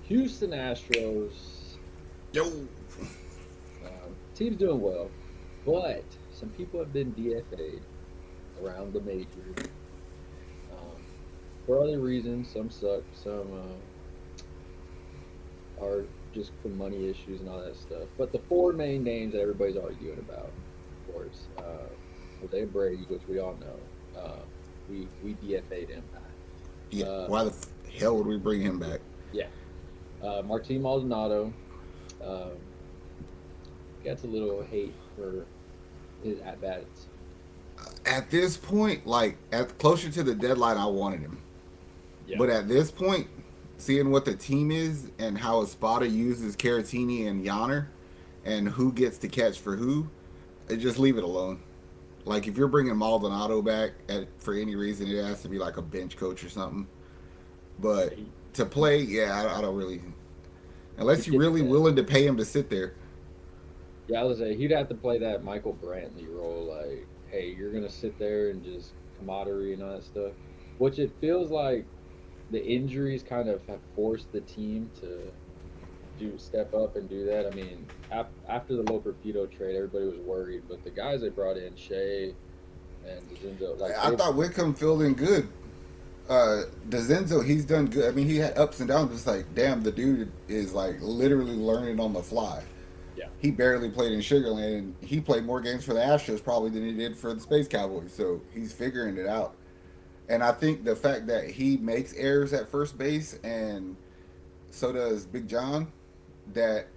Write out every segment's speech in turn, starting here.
Houston Astros. Yo. Team's doing well, but some people have been DFA'd around the majors um, for other reasons. Some suck, some are just for money issues and all that stuff. But the four main names that everybody's arguing about, of course, Jose Abreu, which we all know, we DFA'd him. Yeah. Uh, Why the hell would we bring him back? yeah, Martin Maldonado um, gets a little hate for his at bats. At this point, like at closer to the deadline, I wanted him. Yeah, But at this point, seeing what the team is and how Espada uses Caratini and Yonner, and who gets to catch for who, just leave it alone. Like if you're bringing Maldonado back for any reason, it has to be like a bench coach or something. yeah, But to play, yeah, I don't really. he Unless you're gets really that. willing to pay him to sit there. Yeah, I was say he'd have to play that Michael Brantley role. Like, hey, you're gonna sit there and just camaraderie and all that stuff, which it feels like the injuries kind of have forced the team to do step up and do that. I mean, after the Loperfido trade, everybody was worried, but the guys they brought in, Shea and Zinzo, like I they, thought Wickham filled in good. DeZenzo, he's done good. I mean, he had ups and downs. It's like, damn, the dude is like literally learning on the fly. yeah, He barely played in Sugarland, and he played more games for the Astros probably than he did for the Space Cowboys. So he's figuring it out. And I think the fact that he makes errors at first base, and so does Big John, that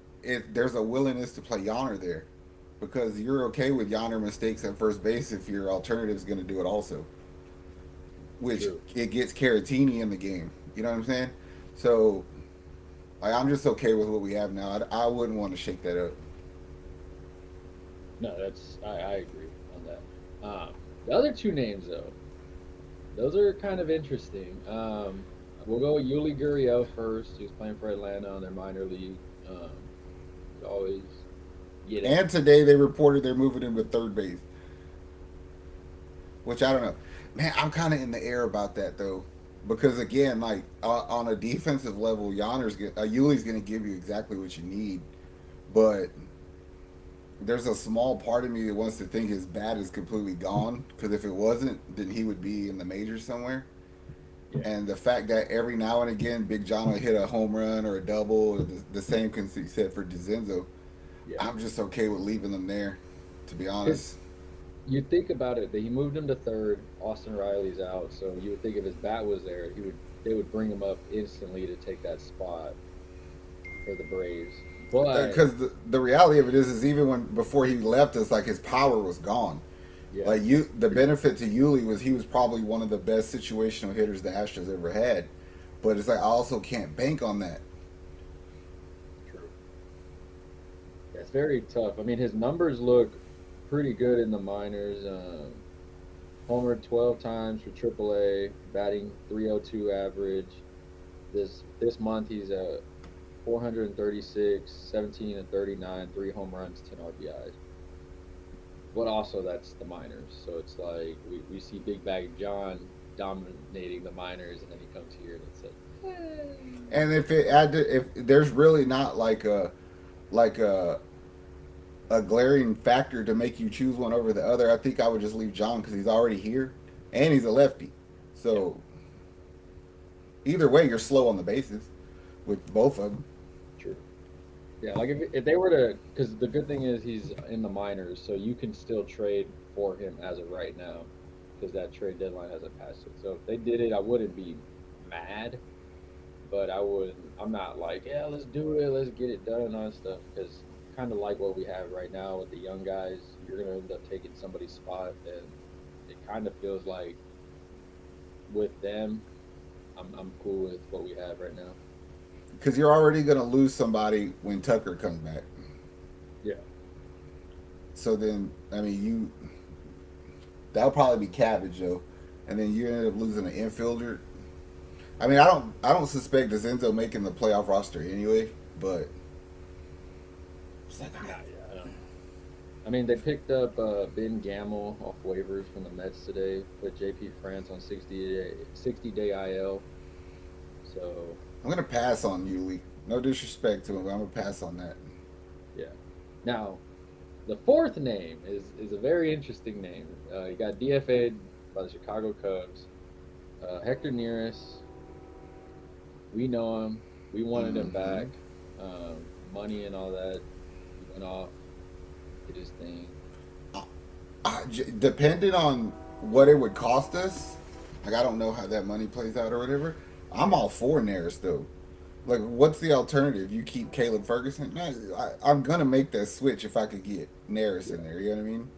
there's a willingness to play Yonner there, because you're okay with Yonner mistakes at first base if your alternative is going to do it also, which true. it gets Caratini in the game. You know what I'm saying? So I'm just okay with what we have now. I wouldn't want to shake that up. No, I agree on that. The other two names though, those are kind of interesting. We'll go with Yuli Gurriel first. He was playing for Atlanta on their minor league. Could always get it. And today they reported they're moving him to third base, which I don't know. Man, I'm kind of in the air about that though, because again, like on a defensive level, Yuli's going to give you exactly what you need, but there's a small part of me that wants to think his bat is completely gone. Because if it wasn't, then he would be in the majors somewhere. Yeah, And the fact that every now and again Big John will hit a home run or a double, the same can be said for DeZenzo. yeah. I'm just okay with leaving them there, to be Because honest. you think about it, that he moved him to third. Austin Riley's out, so you would think if his bat was there, he would they would bring him up instantly to take that spot for the Braves. But Because the reality of it is even when before he left us, like his power was gone. yeah, Like the benefit to Yuli was he was probably one of the best situational hitters the Astros ever had. But it's like I also can't bank on that. true. Yeah, it's very tough. I mean, his numbers look pretty good in the minors. Homered 12 times for AAA, batting 302 average. This month he's a 436, 17 and 39, 3 home runs, 10 RBIs. But also that's the minors, so it's like we see Big Bag John dominating the minors, and then he comes here and it's like, And if there's really not like a glaring factor to make you choose one over the other, I think I would just leave John because he's already here, and he's a lefty. yeah, So either way, you're slow on the bases with both of them. true. Yeah, like if they were to, because the good thing is he's in the minors, so you can still trade for him as of right now, because that trade deadline hasn't passed yet. So if they did it, I wouldn't be mad, but I would. I'm not like, yeah, let's do it, let's get it done and all that stuff, because kind of like what we have right now with the young guys, you're gonna end up taking somebody's spot, and it kind of feels like with them, I'm cool with what we have right now. Because you're already going to lose somebody when Tucker comes back. Yeah, So then, I mean, that'll probably be Cabbage though, and then you end up losing an infielder. I mean, I don't suspect Zenzo making the playoff roster anyway, but it's like, nah, yeah, I don't. I mean, they picked up Ben Gamel off waivers from the Mets today. Put JP France on 60 day IL. So I'm gonna pass on Yuli. No disrespect to him, but I'm gonna pass on that. Yeah. Now, the fourth name is a very interesting name. You got DFAd by the Chicago Cubs. Hector Neris. We know him. We wanted him Mm-hmm. back. Money and all that. He went off, did his thing. Depending on what it would cost us, like I don't know how that money plays out or whatever. I'm Yeah. all for Neris though. Like, what's the alternative? You keep Caleb Ferguson? No, I'm gonna make that switch if I could get Neris Yeah. in there. You know what I mean?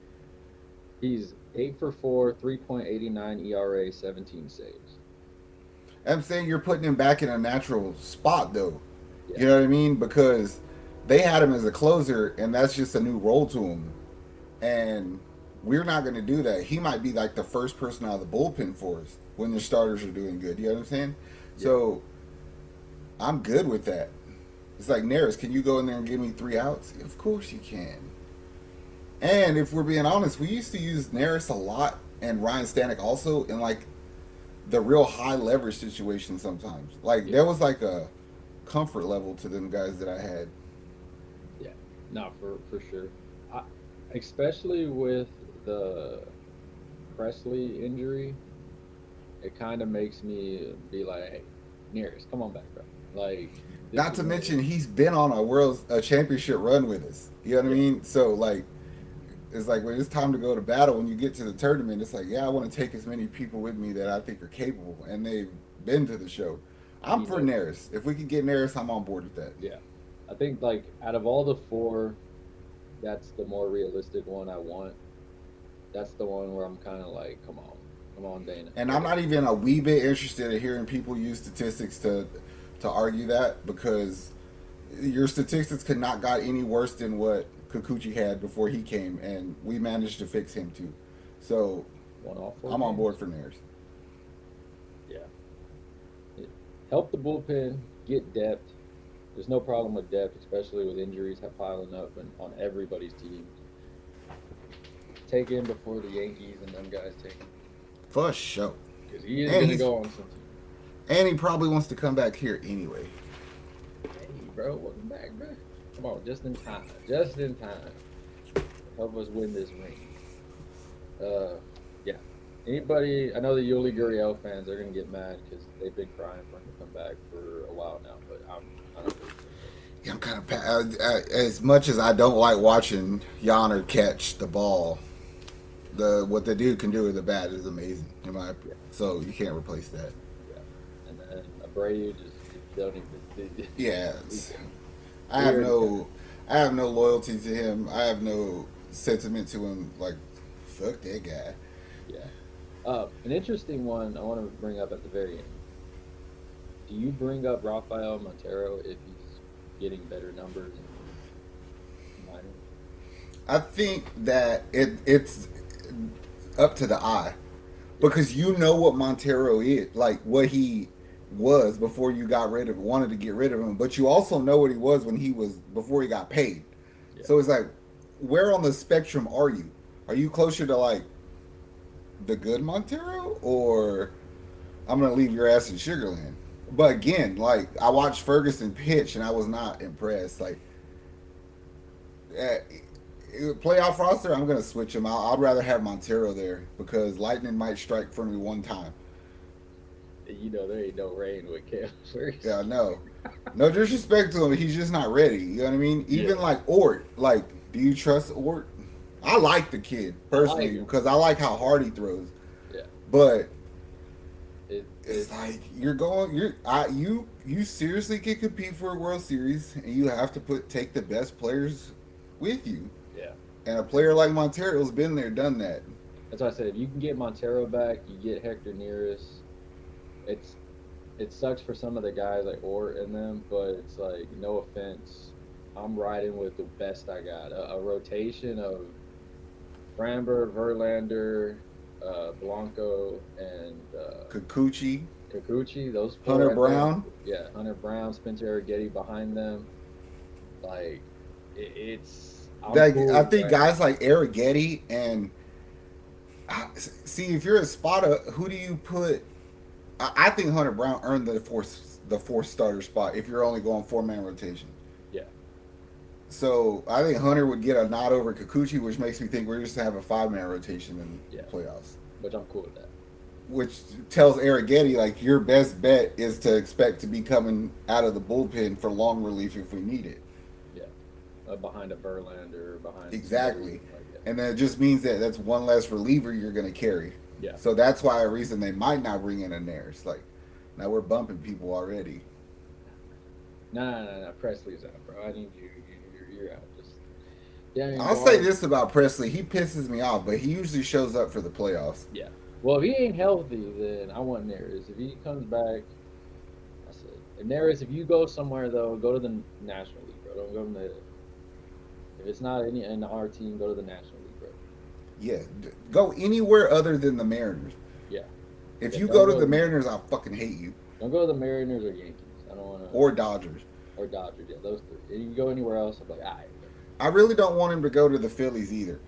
He's 8 for 4, 3.89 ERA, 17 saves. I'm saying you're putting him back in a natural spot though. Yeah. You know what I mean? Because they had him as a closer, and that's just a new role to him. And we're not going to do that. He might be like the first person out of the bullpen for us when the starters are doing good. You know what I'm saying? Yeah. So I'm good with that. It's like, Neris, can you go in there and give me 3 outs? Of course you can. And if we're being honest, we used to use Neris a lot and Ryan Stanek also in like the real high leverage situation sometimes. Like Yeah. there was like a comfort level to them guys that I had. Yeah. No, for sure. I, especially with the Presley injury, it kind of makes me be like, hey, Nearest, come on back, bro. Like, this Not is to what it mention is. he's been on a championship run with us. You know what I Yeah. mean? So like it's like when it's time to go to battle, when you get to the tournament, it's like, yeah, I want to take as many people with me that I think are capable and they've been to the show. And I'm he for knows. Neris. If we could get Neris, I'm on board with that. Yeah. I think, like, out of all the four, that's the more realistic one I want. That's the one where I'm kind of like, come on. Come on, Dana. And I'm Like, not even a wee bit interested in hearing people use statistics to argue that because your statistics could not got any worse than what Kikuchi had before he came, and we managed to fix him too. So won all four I'm on board games. for Neris. Yeah. It, help the bullpen, get depth. There's no problem with depth, especially with injuries piling up and on everybody's team. Take him before the Yankees and them guys take him For sure. because he is And gonna he's go on some team. and he probably wants to come back here anyway. Hey, bro, welcome back, bro. Come on, just in time, just in time. Help us win this ring. Yeah. Anybody? I know the Yuli Gurriel fans are gonna get mad because they've been crying for him to come back for a while now, but I don't really care. Yeah, I'm kind of as much as I don't like watching Yonner catch the ball. The what the dude can do with the bat is amazing. In my Yeah, so you can't replace that. yeah. And then Abreu just don't even. Yeah, He's I we have already got. no I have no loyalty to him. I have no sentiment to him. Like fuck that guy. Yeah. An interesting one I want to bring up at the very end. Do you bring up Rafael Montero if he's getting better numbers in minor? I think that it's up to the eye Yeah, because you know what Montero is, like what he was before you got rid of wanted to get rid of him, but you also know what he was when he was before he got paid. yeah, So it's like, where on the spectrum are you? Are you closer to like the good Montero, or I'm gonna leave your ass in Sugarland? But again, like I watched Ferguson pitch and I was not impressed. Like uh, playoff roster, I'm gonna switch him out. I'd rather have Montero there because lightning might strike for me one time. you know there ain't no rain with Cam Yeah, Ferguson. no, no disrespect to him, he's just not ready. You know what I mean? Even Yeah, like Ort, like, do you trust Ort? I like the kid I like personally him. because I like how hard he throws, Yeah, but it's it's like you seriously can compete for a World Series and you have to take the best players with you. yeah. And a player like Montero's been there, done that. That's why I said if you can get Montero back, you get Hector Neris. It's it sucks for some of the guys like Ort and them, but it's like no offense, I'm riding with the best I got. A rotation of Framber, Verlander, Blanco, and Kikuchi, Kikuchi. Those four Hunter right there. Brown. Yeah, Hunter Brown, Spencer Arrighetti behind them. Like it's I'm Like cool I with think that. guys like Arrighetti and see if you're a spotter, who do you put? I think Hunter Brown earned the fourth starter spot if you're only going 4-man rotation. Yeah. So I think Hunter would get a nod over Kikuchi, which makes me think we're just gonna have a 5-man rotation in the playoffs. Which I'm cool with that. Which tells Arrighetti like your best bet is to expect to be coming out of the bullpen for long relief if we need it. Yeah, behind a Verlander, behind exactly, like and then it just means that that's one less reliever you're going to carry. Yeah. So that's why a reason they might not bring in a Neris. Like now we're bumping people already. Nah. Presley's out, bro. I need you. You're out. Just. Yeah. I'll say this about Presley: he pisses me off, but he usually shows up for the playoffs. Yeah. Well, if he ain't healthy, then I want Neris. If he comes back, that's it. And Neris, if you go somewhere though, go to the National League, bro. Don't go to the. If it's not in our team, go to the National League, bro. Yeah, go anywhere other than the Mariners. Yeah. If you go to the Mariners, I'll fucking hate you. Don't go to the Mariners or Yankees. I don't want to. Or Dodgers. Or Dodgers, yeah, those three. If you go anywhere else, I'm like, all right. I really don't want him to go to the Phillies either.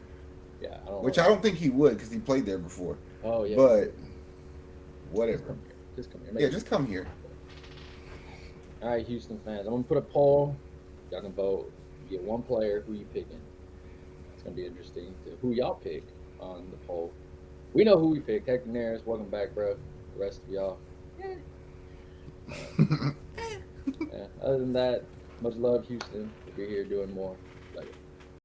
Yeah, I don't think he would because he played there before. Oh yeah. But whatever. Just come here. Yeah, just come here. All right, Houston fans. I'm gonna put a poll. Y'all can vote. You get one player. Who you picking? It's gonna be interesting. Who y'all pick on the poll? We know who we picked. Hector Neris. Welcome back, bro. The rest of y'all. Yeah. Other than that, much love, Houston. We'll be here doing more.